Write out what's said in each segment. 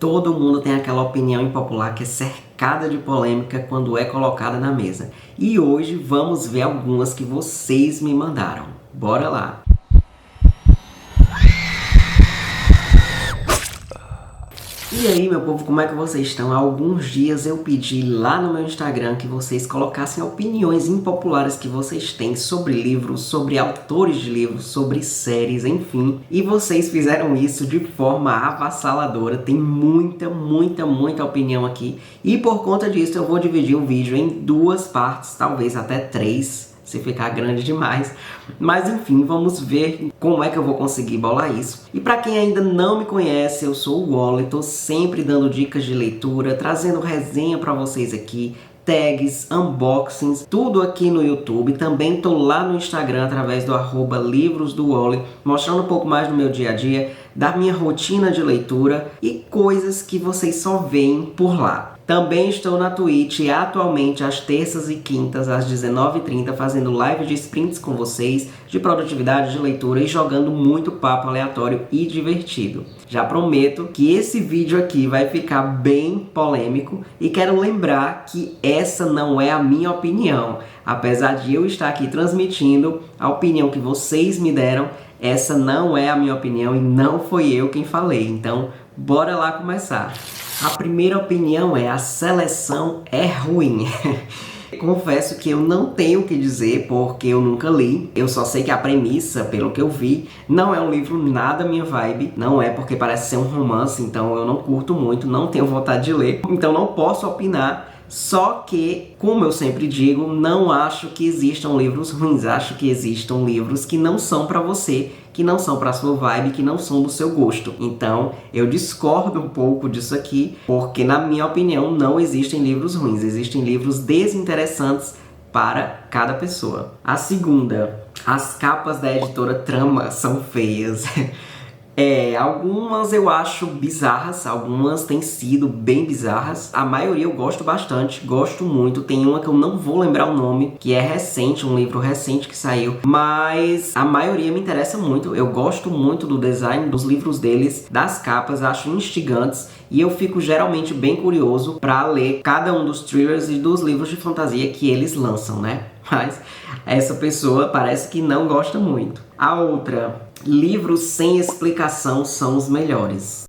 Todo mundo tem aquela opinião impopular que é cercada de polêmica quando é colocada na mesa. E hoje vamos ver algumas que vocês me mandaram. Bora lá! E aí, meu povo, como é que vocês estão? Há alguns dias eu pedi lá no meu Instagram que vocês colocassem opiniões impopulares que vocês têm sobre livros, sobre autores de livros, sobre séries, enfim. E vocês fizeram isso de forma avassaladora. Tem muita opinião aqui. E por conta disso eu vou dividir o vídeo em duas partes, talvez até 3. Se ficar grande demais. Mas enfim, vamos ver como é que eu vou conseguir bolar isso. E para quem ainda não me conhece, eu sou o Wally, tô sempre dando dicas de leitura, trazendo resenha para vocês aqui, tags, unboxings, tudo aqui no YouTube. Também tô lá no Instagram através do @livrosdowally, mostrando um pouco mais do meu dia a dia, da minha rotina de leitura e coisas que vocês só veem por lá. Também estou na Twitch atualmente às terças e quintas às 19h30 fazendo live de sprints com vocês, de produtividade, de leitura e jogando muito papo aleatório e divertido. Já prometo que esse vídeo aqui vai ficar bem polêmico e quero lembrar que essa não é a minha opinião. Apesar de eu estar aqui transmitindo a opinião que vocês me deram, essa não é a minha opinião e não foi eu quem falei. Então, bora lá começar. A primeira opinião é: a seleção é ruim. Confesso que eu não tenho o que dizer porque eu nunca li. Eu só sei que a premissa, pelo que eu vi, não é um livro nada minha vibe. Não é porque parece ser um romance, então eu não curto muito, não tenho vontade de ler. Então não posso opinar. Só que, como eu sempre digo, não acho que existam livros ruins. Acho que existam livros que não são pra você, que não são pra sua vibe, que não são do seu gosto. Então, eu discordo um pouco disso aqui, porque na minha opinião não existem livros ruins. Existem livros desinteressantes para cada pessoa. A segunda: as capas da editora Trama são feias. Algumas eu acho bizarras, algumas têm sido bem bizarras. A maioria eu gosto bastante, gosto muito. Tem uma que eu não vou lembrar o nome, que é recente, um livro recente que saiu. Mas a maioria me interessa muito. Eu gosto muito do design dos livros deles, das capas, acho instigantes. E eu fico geralmente bem curioso pra ler cada um dos thrillers e dos livros de fantasia que eles lançam, né? Mas essa pessoa parece que não gosta muito. A outra: livros sem explicação são os melhores.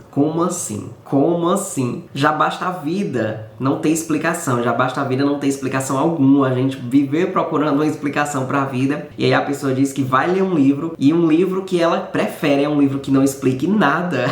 Como assim? Como assim? Já basta a vida não ter explicação, já basta a vida não ter explicação alguma, a gente viver procurando uma explicação pra vida, e aí a pessoa diz que vai ler um livro, e um livro que ela prefere é um livro que não explique nada.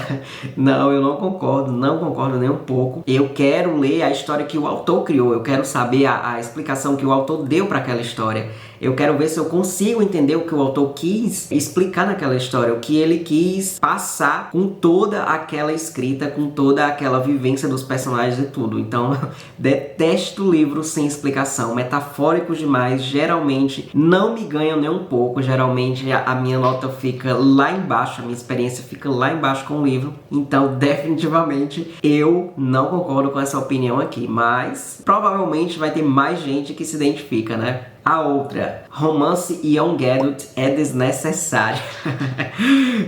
Não, eu não concordo nem um pouco. Eu quero ler a história que o autor criou, eu quero saber a explicação que o autor deu pra aquela história. Eu quero ver se eu consigo entender o que o autor quis explicar naquela história, o que ele quis passar com toda aquela escrita, com toda aquela vivência dos personagens e tudo. Então, detesto livros sem explicação, metafóricos demais, geralmente não me ganham nem um pouco, geralmente a minha nota fica lá embaixo, a minha experiência fica lá embaixo com o livro. Então, definitivamente, eu não concordo com essa opinião aqui, mas provavelmente vai ter mais gente que se identifica, né? A outra: romance young adult é desnecessário.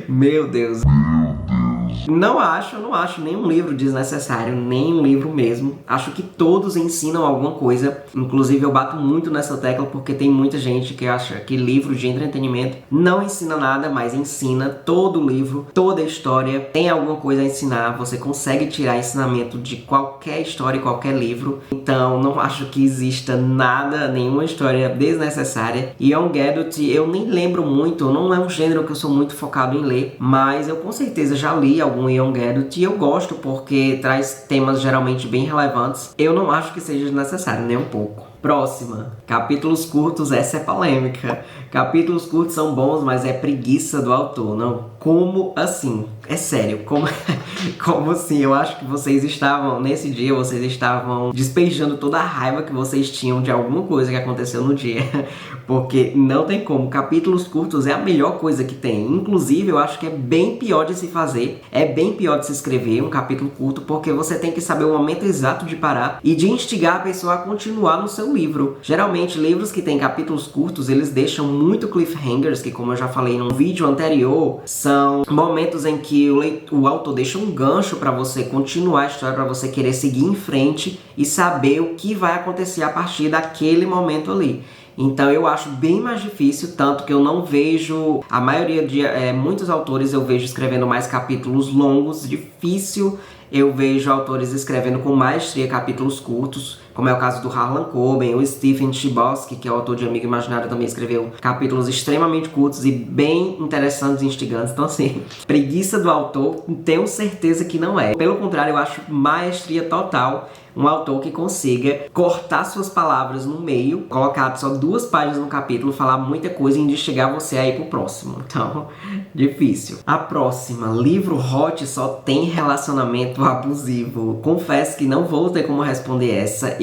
Meu Deus. Não acho nenhum livro desnecessário, nenhum livro mesmo. Acho que todos ensinam alguma coisa. Inclusive eu bato muito nessa tecla porque tem muita gente que acha que livro de entretenimento não ensina nada, mas ensina. Todo livro, toda história tem alguma coisa a ensinar. Você consegue tirar ensinamento de qualquer história e qualquer livro. Então não acho que exista nada, nenhuma história desnecessária. E young adult eu nem lembro muito, não é um gênero que eu sou muito focado em ler, mas eu com certeza já li algum young adult e eu gosto porque traz temas geralmente bem relevantes. Eu não acho que seja desnecessário, nem um pouco. Próxima: capítulos curtos, essa é polêmica. Capítulos curtos são bons, mas é preguiça do autor. Não, como assim? É sério, como assim? Eu acho que vocês estavam, nesse dia, vocês estavam despejando toda a raiva que vocês tinham de alguma coisa que aconteceu no dia. Porque não tem como, capítulos curtos é a melhor coisa que tem. Inclusive, eu acho que é bem pior de se fazer, é bem pior de se escrever um capítulo curto, porque você tem que saber o momento exato de parar e de instigar a pessoa a continuar no seu livro. Geralmente, livros que têm capítulos curtos, eles deixam muito cliffhangers, que como eu já falei num vídeo anterior, são momentos em que o autor deixa um gancho pra você continuar a história, pra você querer seguir em frente e saber o que vai acontecer a partir daquele momento ali. Então eu acho bem mais difícil, tanto que eu não vejo, a maioria de muitos autores eu vejo escrevendo mais capítulos longos, difícil eu vejo autores escrevendo com maestria capítulos curtos, como é o caso do Harlan Coben. O Stephen Chbosky, que é o autor de Amigo Imaginário, também escreveu capítulos extremamente curtos e bem interessantes e instigantes. Então assim, preguiça do autor, tenho certeza que não é. Pelo contrário, eu acho maestria total um autor que consiga cortar suas palavras no meio, colocar só 2 páginas no capítulo, falar muita coisa e instigar você a ir pro próximo. Então, difícil. A próxima, livro hot só tem relacionamento abusivo. Confesso que não vou ter como responder essa.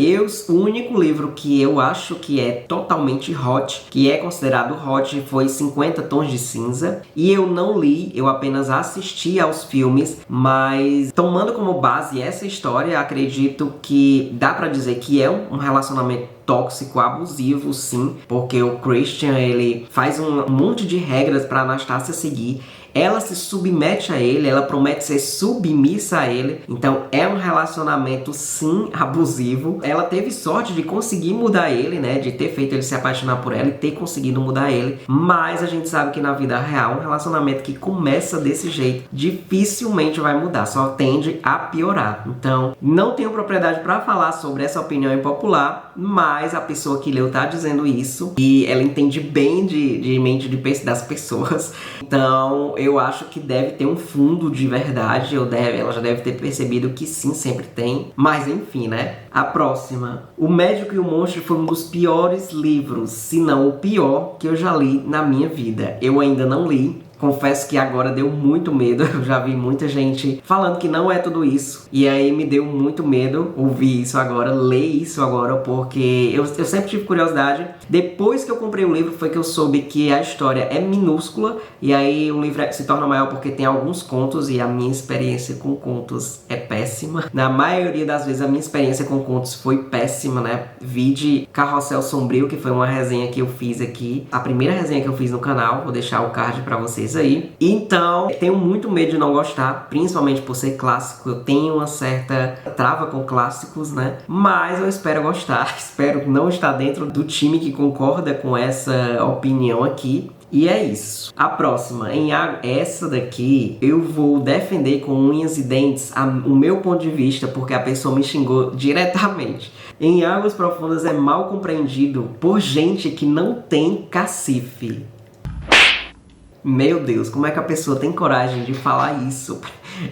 O único livro que eu acho que é totalmente hot, que é considerado hot, foi 50 Tons de Cinza. E eu não li, eu apenas assisti aos filmes, mas tomando como base essa história, acredito que dá pra dizer que é um relacionamento tóxico, abusivo, sim, porque o Christian, ele faz um monte de regras pra Anastasia seguir. Ela se submete a ele, ela promete ser submissa a ele. Então é um relacionamento, sim, abusivo. Ela teve sorte de conseguir mudar ele, né? De ter feito ele se apaixonar por ela e ter conseguido mudar ele. Mas a gente sabe que na vida real, um relacionamento que começa desse jeito dificilmente vai mudar, só tende a piorar. Então, não tenho propriedade para falar sobre essa opinião impopular, mas a pessoa que leu tá dizendo isso e ela entende bem de mente das pessoas. Então, eu acho que deve ter um fundo de verdade, ela já deve ter percebido que sim, sempre tem. Mas enfim, né? A próxima. O Médico e o Monstro foi um dos piores livros, se não o pior, que eu já li na minha vida. Eu ainda não li. Confesso que agora deu muito medo, eu já vi muita gente falando que não é tudo isso. E aí me deu muito medo ouvir isso agora, ler isso agora, porque eu sempre tive curiosidade. Depois que eu comprei o livro foi que eu soube que a história é minúscula, e aí o livro se torna maior porque tem alguns contos, e a minha experiência com contos é péssima. Na maioria das vezes a minha experiência com contos foi péssima, né? Vide Carrossel Sombrio, que foi uma resenha que eu fiz aqui, a primeira resenha que eu fiz no canal, vou deixar o card pra vocês aí. Então, tenho muito medo de não gostar, principalmente por ser clássico. Eu tenho uma certa trava com clássicos, né? Mas eu espero gostar, espero não estar dentro do time que concorda com essa opinião aqui. E é isso. A próxima, essa daqui, eu vou defender com unhas e dentes o meu ponto de vista, porque a pessoa me xingou diretamente. Em Águas Profundas é mal compreendido por gente que não tem cacife. Meu Deus, como é que a pessoa tem coragem de falar isso?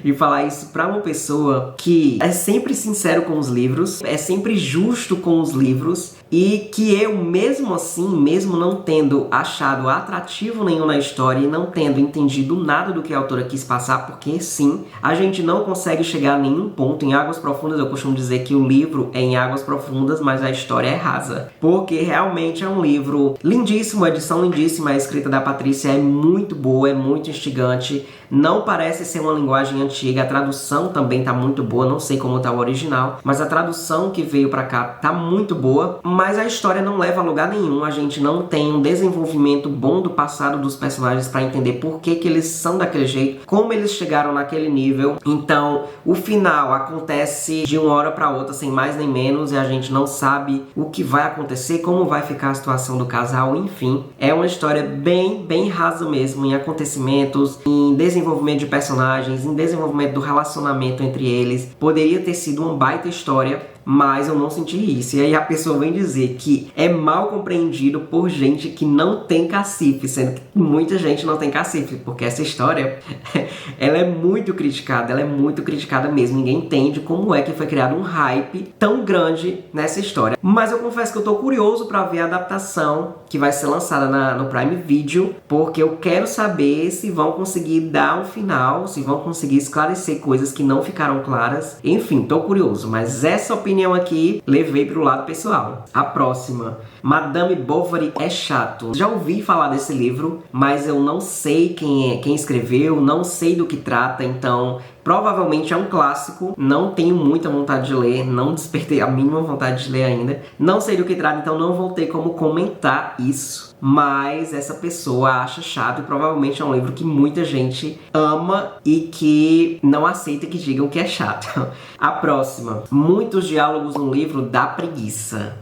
De falar isso pra uma pessoa que é sempre sincero com os livros, é sempre justo com os livros, e que eu, mesmo assim, mesmo não tendo achado atrativo nenhum na história e não tendo entendido nada do que a autora quis passar, porque sim, a gente não consegue chegar a nenhum ponto. Em Águas Profundas, eu costumo dizer que o livro é em águas profundas, mas a história é rasa, porque realmente é um livro lindíssimo, a edição lindíssima, a escrita da Patrícia é muito boa, é muito instigante, não parece ser uma linguagem antiga, a tradução também tá muito boa, não sei como tá o original, mas a tradução que veio pra cá tá muito boa, mas a história não leva a lugar nenhum, a gente não tem um desenvolvimento bom do passado dos personagens pra entender por que eles são daquele jeito, como eles chegaram naquele nível. Então, o final acontece de uma hora pra outra, sem mais nem menos, e a gente não sabe o que vai acontecer, como vai ficar a situação do casal, enfim. É uma história bem rasa mesmo, em acontecimentos, em desenvolvimento de personagens, em desenvolvimento do relacionamento entre eles. Poderia ter sido uma baita história, mas eu não senti isso. E aí a pessoa vem dizer que é mal compreendido por gente que não tem cacife, sendo que muita gente não tem cacife, porque essa história, ela é muito criticada mesmo. Ninguém entende como é que foi criado um hype tão grande nessa história. Mas eu confesso que eu tô curioso pra ver a adaptação que vai ser lançada no Prime Video, porque eu quero saber se vão conseguir dar um final, se vão conseguir esclarecer coisas que não ficaram claras. Enfim, tô curioso, mas essa opinião aqui levei pro lado pessoal. A próxima. Madame Bovary é chato. Já ouvi falar desse livro, mas eu não sei quem escreveu, não sei do que trata, então provavelmente é um clássico. Não tenho muita vontade de ler, não despertei a mínima vontade de ler ainda. Não sei do que trata, então não vou ter como comentar isso. Mas essa pessoa acha chato e provavelmente é um livro que muita gente ama e que não aceita que digam que é chato. A próxima. Muitos diálogos no livro dá preguiça.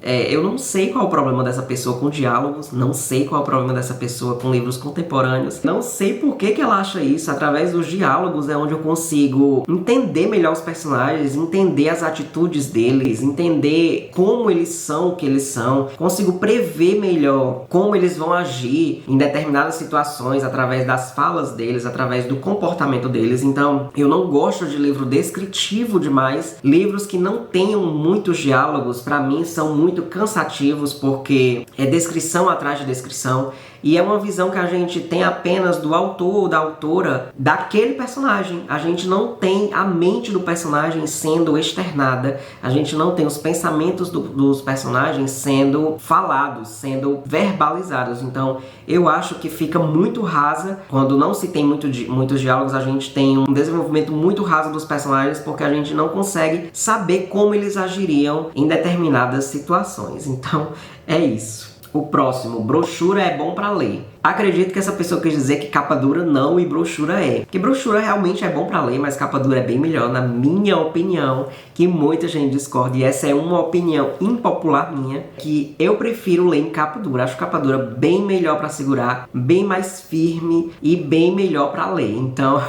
Eu não sei qual é o problema dessa pessoa com diálogos, não sei qual é o problema dessa pessoa com livros contemporâneos, não sei por que ela acha isso. Através dos diálogos é onde eu consigo entender melhor os personagens, entender as atitudes deles, entender como eles são o que eles são, consigo prever melhor como eles vão agir em determinadas situações através das falas deles, através do comportamento deles. Então, eu não gosto de livro descritivo demais. Livros que não tenham muitos diálogos, pra mim, são muito cansativos, porque é descrição atrás de descrição e é uma visão que a gente tem apenas do autor ou da autora daquele personagem. A gente não tem a mente do personagem sendo externada, a gente não tem os pensamentos dos personagens sendo falados, sendo verbalizados. Então eu acho que fica muito rasa quando não se tem muitos diálogos. A gente tem um desenvolvimento muito raso dos personagens porque a gente não consegue saber como eles agiriam em determinadas situações. Então é isso. O próximo, brochura é bom pra ler. Acredito que essa pessoa quis dizer que capa dura não e brochura é. Que brochura realmente é bom pra ler, mas capa dura é bem melhor, na minha opinião, que muita gente discorda. E essa é uma opinião impopular minha, que eu prefiro ler em capa dura. Acho capa dura bem melhor pra segurar, bem mais firme e bem melhor pra ler. Então,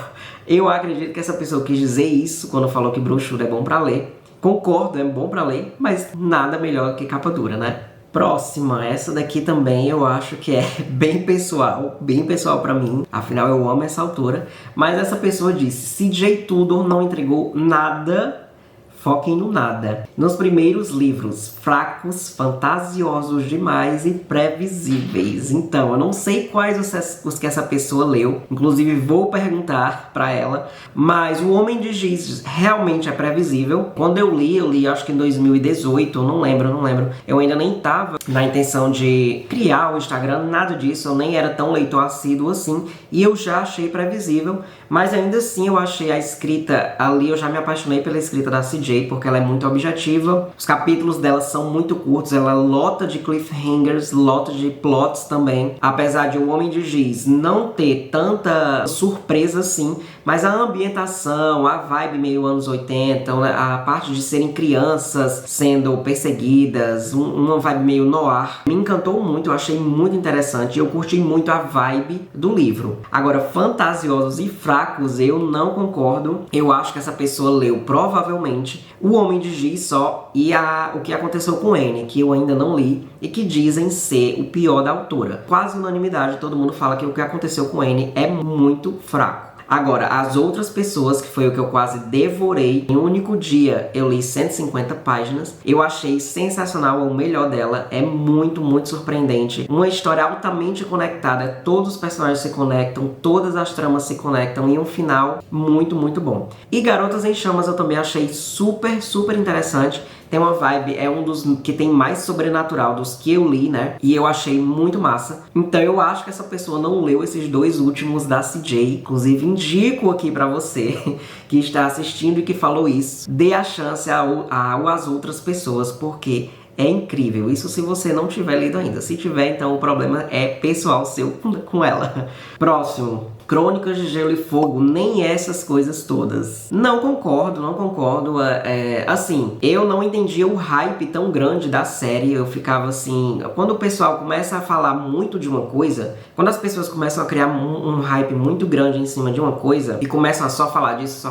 eu acredito que essa pessoa quis dizer isso quando falou que brochura é bom pra ler. Concordo, é bom pra ler, mas nada melhor que capa dura, né? Próxima, essa daqui também eu acho que é bem pessoal pra mim, afinal eu amo essa autora, mas essa pessoa disse: CJ Tudor não entregou nada, foquem no nada. Nos primeiros livros, fracos, fantasiosos demais e previsíveis. Então, eu não sei quais os que essa pessoa leu, inclusive vou perguntar pra ela, mas O Homem de Giz realmente é previsível. Quando eu li acho que em 2018, eu não lembro. Eu ainda nem tava na intenção de criar o Instagram, nada disso, eu nem era tão leitor assíduo assim, e eu já achei previsível, mas ainda assim eu achei a escrita ali, eu já me apaixonei pela escrita da CJ, porque ela é muito objetiva, os capítulos dela são muito curtos, ela lota de cliffhangers, lota de plots também. Apesar de O Homem de Giz não ter tanta surpresa assim, mas a ambientação, a vibe meio anos 80, a parte de serem crianças sendo perseguidas, uma vibe meio noir, me encantou muito, eu achei muito interessante, eu curti muito a vibe do livro. Agora, fantasiosos e fracos, eu não concordo. Eu acho que essa pessoa leu provavelmente O Homem de Giz só e O Que Aconteceu com Anne, que eu ainda não li e que dizem ser o pior da autora. Quase unanimidade, todo mundo fala que O Que Aconteceu com Anne é muito fraco. Agora, as outras pessoas, que foi o que eu quase devorei, em um único dia eu li 150 páginas, eu achei sensacional, o melhor dela, é muito, muito surpreendente. Uma história altamente conectada, todos os personagens se conectam, todas as tramas se conectam e um final muito, muito bom. E Garotas em Chamas eu também achei super, super interessante. Tem uma vibe, é um dos que tem mais sobrenatural dos que eu li, né? E eu achei muito massa. Então eu acho que essa pessoa não leu esses dois últimos da CJ. Inclusive indico aqui pra você que está assistindo e que falou isso, dê a chance às outras pessoas, porque é incrível. Isso se você não tiver lido ainda. Se tiver, então o problema é pessoal seu com ela. Próximo. Crônicas de Gelo e Fogo, nem essas coisas todas. Não concordo. Assim, eu não entendia o hype tão grande da série. Eu ficava assim, quando o pessoal começa a falar muito de uma coisa, quando as pessoas começam a criar um hype muito grande em cima de uma coisa e começam a só falar disso,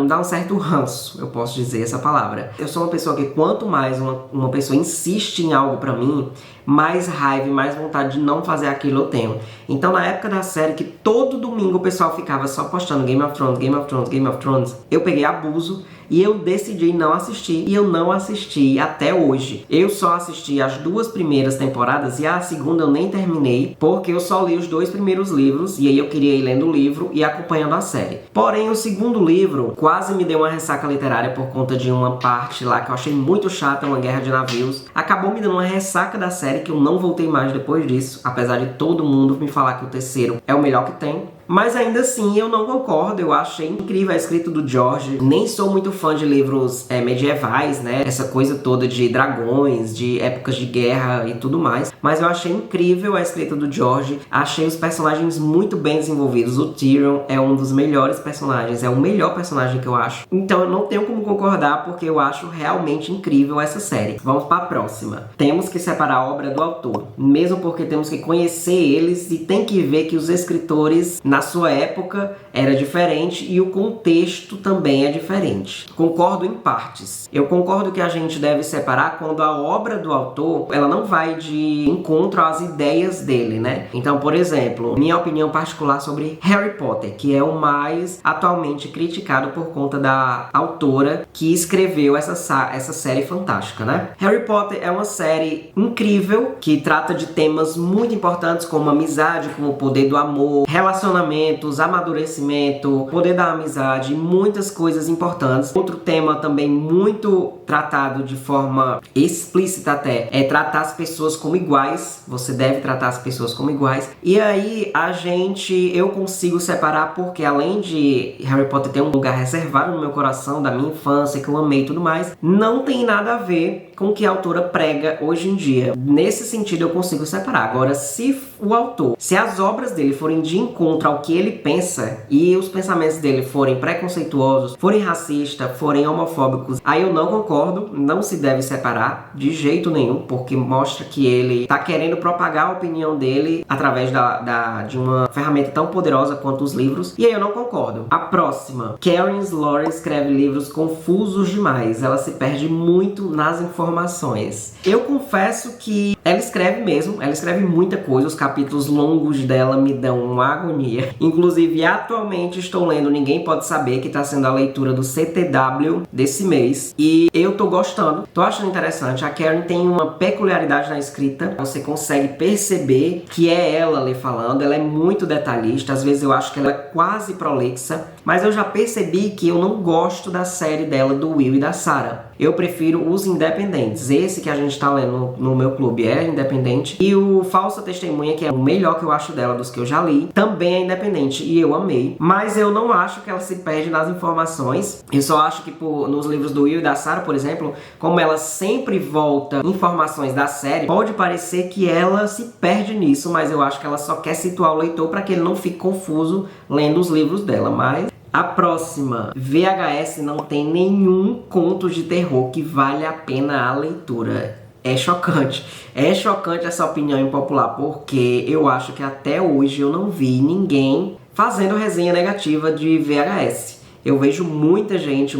dá um certo ranço, eu posso dizer essa palavra. Eu sou uma pessoa que quanto mais uma pessoa insiste em algo pra mim, mais raiva e mais vontade de não fazer aquilo eu tenho. Então, na época da série, que todo domingo o pessoal ficava só postando Game of Thrones, eu peguei abuso e eu decidi não assistir, e eu não assisti até hoje. Eu só assisti as 2 primeiras temporadas e a segunda eu nem terminei, porque eu só li os 2 primeiros livros, e aí eu queria ir lendo o livro e acompanhando a série. Porém, o segundo livro quase me deu uma ressaca literária por conta de uma parte lá que eu achei muito chata, uma guerra de navios. Acabou me dando uma ressaca da série que eu não voltei mais depois disso, apesar de todo mundo me falar que o terceiro é o melhor que tem. Mas ainda assim eu não concordo, eu achei incrível a escrita do George. Nem sou muito fã de livros medievais, né? Essa coisa toda de dragões, de épocas de guerra e tudo mais. Mas eu achei incrível a escrita do George. Achei os personagens muito bem desenvolvidos. O Tyrion é um dos melhores personagens, é o melhor personagem que eu acho. Então eu não tenho como concordar, porque eu acho realmente incrível essa série. Vamos para a próxima. Temos que separar a obra do autor, mesmo porque temos que conhecer eles e tem que ver que os escritores na sua época era diferente e o contexto também é diferente. Concordo em partes. Eu concordo que a gente deve separar quando a obra do autor, ela não vai de encontro às ideias dele, né? Então, por exemplo, minha opinião particular sobre Harry Potter, que é o mais atualmente criticado por conta da autora que escreveu essa série fantástica, né? Harry Potter é uma série incrível que trata de temas muito importantes como amizade, como o poder do amor, relacionamentos, amadurecimento, poder da amizade, muitas coisas importantes. Outro tema também muito tratado de forma explícita até é tratar as pessoas como iguais. Você deve tratar as pessoas como iguais. E aí eu consigo separar porque além de Harry Potter ter um lugar reservado no meu coração, da minha infância, que eu amei e tudo mais, não tem nada a ver com o que a autora prega hoje em dia. Nesse sentido eu consigo separar. Agora, se as obras dele forem de encontro ao que ele pensa e os pensamentos dele forem preconceituosos, forem racistas, forem homofóbicos, aí eu não concordo, não se deve separar de jeito nenhum, porque mostra que ele tá querendo propagar a opinião dele através de uma ferramenta tão poderosa quanto os livros, e aí eu não concordo. A próxima, Karen Slaughter escreve livros confusos demais, ela se perde muito nas informações. Eu confesso que ela escreve mesmo, ela escreve muita coisa, os capítulos longos dela me dão uma agonia. Inclusive, atualmente estou lendo Ninguém Pode Saber, que está sendo a leitura do CTW desse mês, e eu tô gostando, tô achando interessante. A Karen tem uma peculiaridade na escrita, você consegue perceber que é ela ali falando, ela é muito detalhista, às vezes eu acho que ela é quase prolixa, mas eu já percebi que eu não gosto da série dela, do Will e da Sarah. Eu prefiro os independentes. Esse que a gente tá lendo no meu clube é independente. E o Falsa Testemunha, que é o melhor que eu acho dela dos que eu já li, também é independente. E eu amei. Mas eu não acho que ela se perde nas informações. Eu só acho que nos livros do Will e da Sarah, por exemplo, como ela sempre volta informações da série, pode parecer que ela se perde nisso, mas eu acho que ela só quer situar o leitor para que ele não fique confuso lendo os livros dela. Mas a próxima, VHS não tem nenhum conto de terror que vale a pena a leitura. É chocante essa opinião impopular, porque eu acho que até hoje eu não vi ninguém fazendo resenha negativa de VHS. Eu vejo muita gente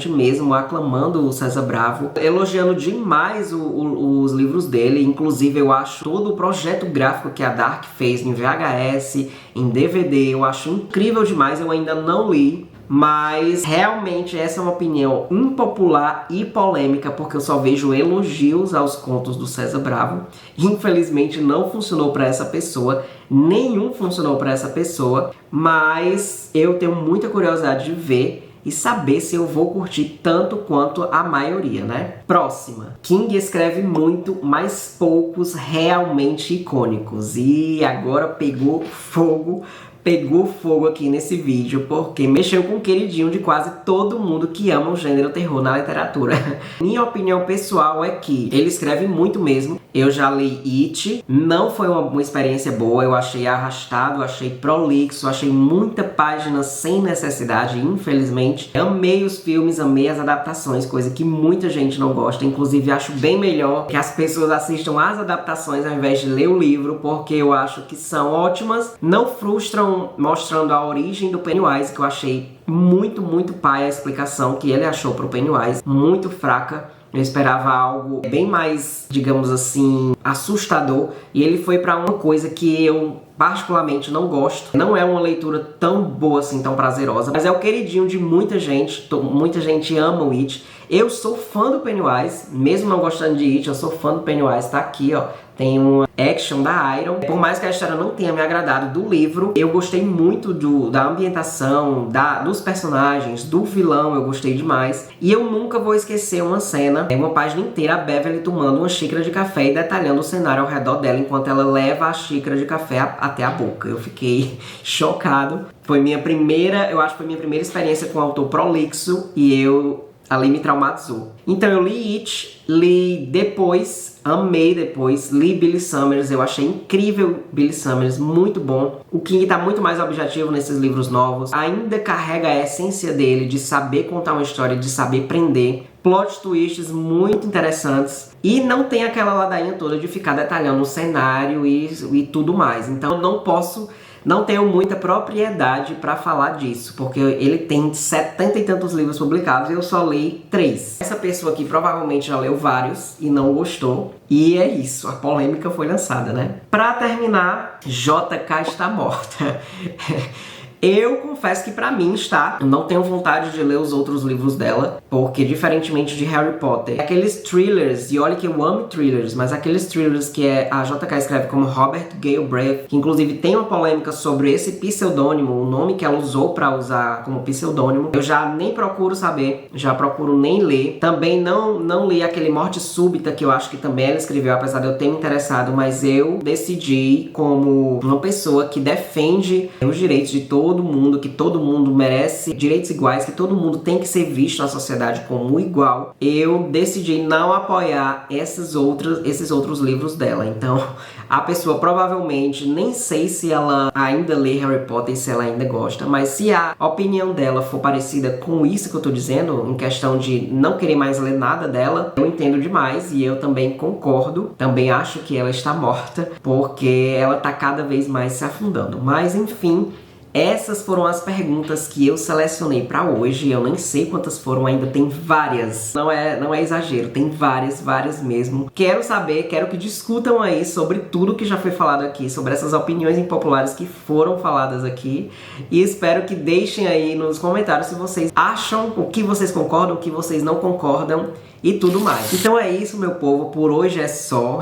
mesmo aclamando o César Bravo, elogiando demais os livros dele. Inclusive eu acho todo o projeto gráfico que a Dark fez em VHS, em DVD, eu acho incrível demais. Eu ainda não li, mas realmente essa é uma opinião impopular e polêmica, porque eu só vejo elogios aos contos do César Bravo. Infelizmente não funcionou para essa pessoa, nenhum funcionou para essa pessoa, mas eu tenho muita curiosidade de ver e saber se eu vou curtir tanto quanto a maioria, né? Próxima. King escreve muito, mas poucos realmente icônicos. E agora pegou fogo aqui nesse vídeo, porque mexeu com o queridinho de quase todo mundo que ama o gênero terror na literatura. Minha opinião pessoal é que ele escreve muito mesmo. Eu já li It, não foi uma experiência boa, eu achei arrastado, achei prolixo, achei muita página sem necessidade, infelizmente. Amei os filmes, amei as adaptações, coisa que muita gente não gosta, inclusive acho bem melhor que as pessoas assistam às adaptações ao invés de ler o livro, porque eu acho que são ótimas, não frustram mostrando a origem do Pennywise, que eu achei muito paia a explicação que ele achou pro Pennywise, muito fraca. Eu esperava algo bem mais, digamos assim, assustador, e ele foi pra uma coisa que eu particularmente não gosto. Não é uma leitura tão boa assim, tão prazerosa, mas é o queridinho de muita gente. Muita gente ama o It. Eu sou fã do Pennywise, mesmo não gostando de It, eu sou fã do Pennywise. Tá aqui, ó. Tem uma action da Iron. Por mais que a história não tenha me agradado do livro, eu gostei muito da ambientação, dos personagens, do vilão, eu gostei demais. E eu nunca vou esquecer uma cena, uma página inteira, a Beverly tomando uma xícara de café e detalhando o cenário ao redor dela enquanto ela leva a xícara de café até a boca. Eu fiquei chocado. Foi minha primeira, eu acho que foi minha primeira experiência com um autor prolixo e ali me traumatizou. Então eu li It, li depois, amei depois, li Billy Summers, eu achei incrível Billy Summers, muito bom. O King tá muito mais objetivo nesses livros novos, ainda carrega a essência dele de saber contar uma história, de saber prender. Plot twists muito interessantes e não tem aquela ladainha toda de ficar detalhando o cenário e tudo mais. Então eu não tenho muita propriedade para falar disso, porque ele tem 70 e tantos livros publicados e eu só li 3. Essa pessoa aqui provavelmente já leu vários e não gostou. E é isso, a polêmica foi lançada, né? Pra terminar, JK está morta. Eu confesso que pra mim está. Eu não tenho vontade de ler os outros livros dela, porque diferentemente de Harry Potter, aqueles thrillers, e olha que eu amo thrillers, mas aqueles thrillers que a JK escreve como Robert Galbraith, que inclusive tem uma polêmica sobre esse pseudônimo, o nome que ela usou pra usar como pseudônimo, eu já nem procuro saber, já procuro nem ler. Também não li aquele Morte Súbita, que eu acho que também ela escreveu, apesar de eu ter me interessado, mas eu decidi, como uma pessoa que defende os direitos de todo mundo, que todo mundo merece direitos iguais, que todo mundo tem que ser visto na sociedade como igual, eu decidi não apoiar esses outros livros dela. Então, a pessoa provavelmente, nem sei se ela ainda lê Harry Potter, se ela ainda gosta, mas se a opinião dela for parecida com isso que eu tô dizendo, em questão de não querer mais ler nada dela, eu entendo demais e eu também concordo, também acho que ela está morta, porque ela tá cada vez mais se afundando. Mas, enfim, essas foram as perguntas que eu selecionei pra hoje. Eu nem sei quantas foram, ainda tem várias. Não é exagero, tem várias mesmo. Quero saber, quero que discutam aí sobre tudo que já foi falado aqui, sobre essas opiniões impopulares que foram faladas aqui. E espero que deixem aí nos comentários se vocês acham, o que vocês concordam, o que vocês não concordam e tudo mais. Então é isso, meu povo, por hoje é só.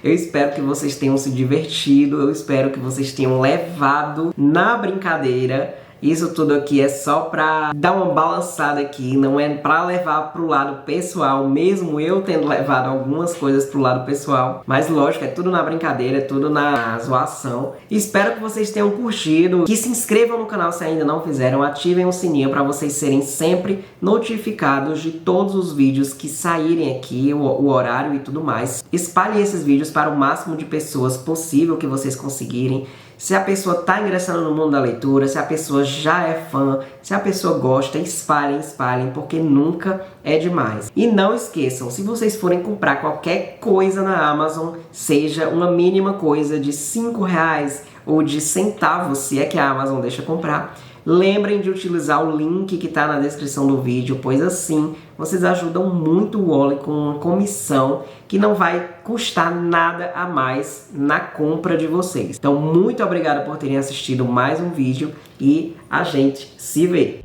Eu espero que vocês tenham se divertido, eu espero que vocês tenham levado na brincadeira. Isso tudo aqui é só pra dar uma balançada aqui, não é pra levar pro lado pessoal, mesmo eu tendo levado algumas coisas pro lado pessoal. Mas lógico, é tudo na brincadeira, é tudo na zoação. Espero que vocês tenham curtido, que se inscrevam no canal se ainda não fizeram, ativem o sininho pra vocês serem sempre notificados de todos os vídeos que saírem aqui, o horário e tudo mais. Espalhem esses vídeos para o máximo de pessoas possível que vocês conseguirem. Se a pessoa está ingressando no mundo da leitura, se a pessoa já é fã, se a pessoa gosta, espalhem, porque nunca é demais. E não esqueçam, se vocês forem comprar qualquer coisa na Amazon, seja uma mínima coisa de R$5 ou de centavos, se é que a Amazon deixa comprar, lembrem de utilizar o link que está na descrição do vídeo, pois assim vocês ajudam muito o Wally com uma comissão que não vai custar nada a mais na compra de vocês. Então, muito obrigado por terem assistido mais um vídeo e a gente se vê!